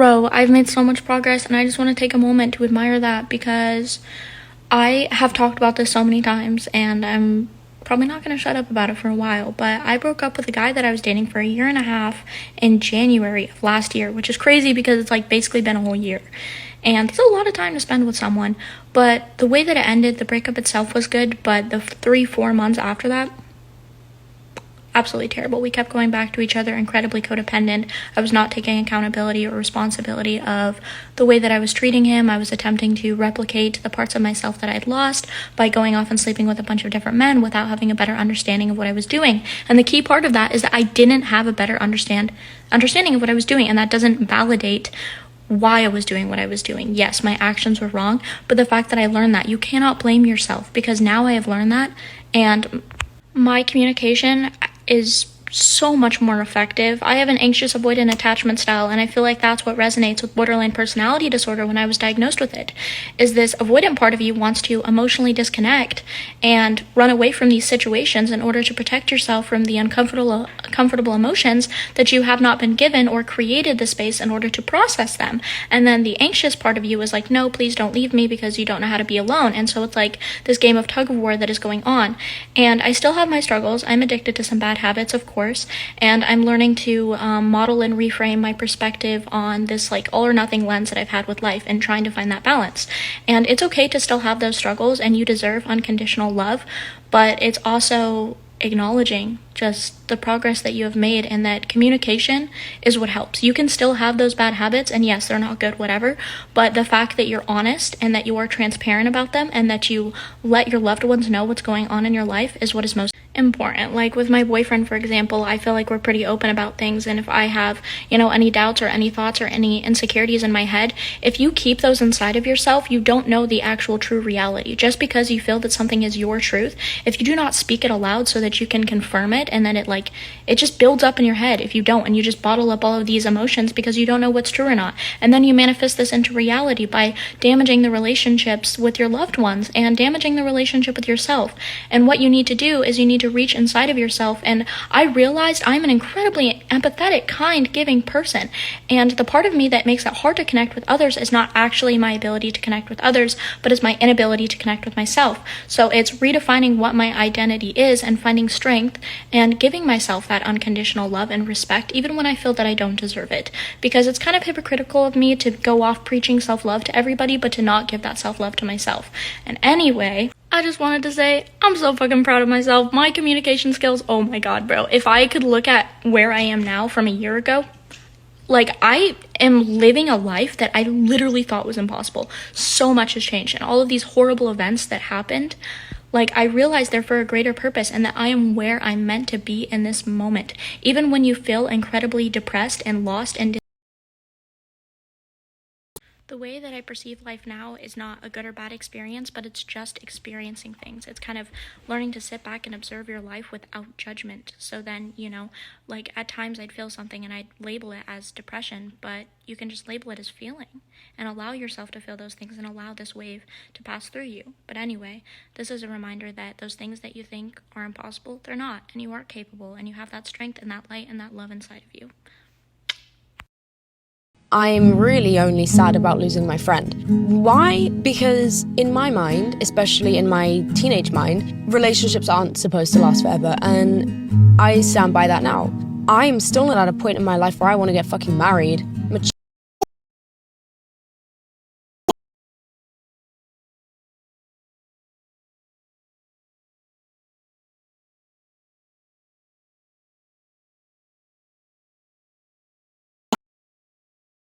Bro, I've made so much progress and I just want to take a moment to admire that because I have talked about this so many times and I'm probably not going to shut up about it for a while, but I broke up with a guy that I was dating for a year and a half in January of last year, which is crazy because it's like basically been a whole year. And it's a lot of time to spend with someone, but the way that it ended, the breakup itself was good, but the 3-4 months after that, absolutely terrible. We kept going back to each other, incredibly codependent. I was not taking accountability or responsibility of the way that I was treating him. I was attempting to replicate the parts of myself that I'd lost by going off and sleeping with a bunch of different men without having a better understanding of what I was doing. And the key part of that is that I didn't have a better understanding of what I was doing, and that doesn't validate why I was doing what I was doing. Yes, my actions were wrong, but the fact that I learned that, you cannot blame yourself, because now I have learned that, and my communication is so much more effective. I have an anxious avoidant attachment style, and I feel like that's what resonates with borderline personality disorder when I was diagnosed with it, is this avoidant part of you wants to emotionally disconnect and run away from these situations in order to protect yourself from the uncomfortable emotions that you have not been given or created the space in order to process them. And then the anxious part of you is like, no, please don't leave me because you don't know how to be alone. And so it's like this game of tug of war that is going on. And I still have my struggles. I'm addicted to some bad habits, of course, and I'm learning to model and reframe my perspective on this like all or nothing lens that I've had with life and trying to find that balance. And it's okay to still have those struggles, and you deserve unconditional love, but it's also acknowledging just the progress that you have made, and that communication is what helps. You can still have those bad habits, and yes, they're not good, whatever, but the fact that you're honest and that you are transparent about them and that you let your loved ones know what's going on in your life is what is most important. Like with my boyfriend, for example, I feel like we're pretty open about things, and if I have, any doubts or any thoughts or any insecurities in my head, if you keep those inside of yourself, you don't know the actual true reality. Just because you feel that something is your truth, if you do not speak it aloud so that you can confirm it, and then it just builds up in your head if you don't, and you just bottle up all of these emotions because you don't know what's true or not, and then you manifest this into reality by damaging the relationships with your loved ones and damaging the relationship with yourself. And what you need to do is you need to reach inside of yourself. And I realized I'm an incredibly empathetic, kind, giving person, and the part of me that makes it hard to connect with others is not actually my ability to connect with others, but is my inability to connect with myself. So it's redefining what my identity is and finding strength and giving myself that unconditional love and respect even when I feel that I don't deserve it, because it's kind of hypocritical of me to go off preaching self-love to everybody but to not give that self-love to myself. And anyway, I just wanted to say I'm so fucking proud of myself. My communication skills, oh my god, bro. If I could look at where I am now from a year ago, I am living a life that I literally thought was impossible. So much has changed, and all of these horrible events that happened, I realized they're for a greater purpose, and that I am where I'm meant to be in this moment. Even when you feel incredibly depressed and lost and the way that I perceive life now is not a good or bad experience, but it's just experiencing things. It's kind of learning to sit back and observe your life without judgment. So then, at times I'd feel something and I'd label it as depression, but you can just label it as feeling and allow yourself to feel those things and allow this wave to pass through you. But anyway, this is a reminder that those things that you think are impossible, they're not, and you are capable, and you have that strength and that light and that love inside of you. I'm really only sad about losing my friend. Why? Because in my mind, especially in my teenage mind, relationships aren't supposed to last forever, and I stand by that now. I'm still not at a point in my life where I want to get fucking married.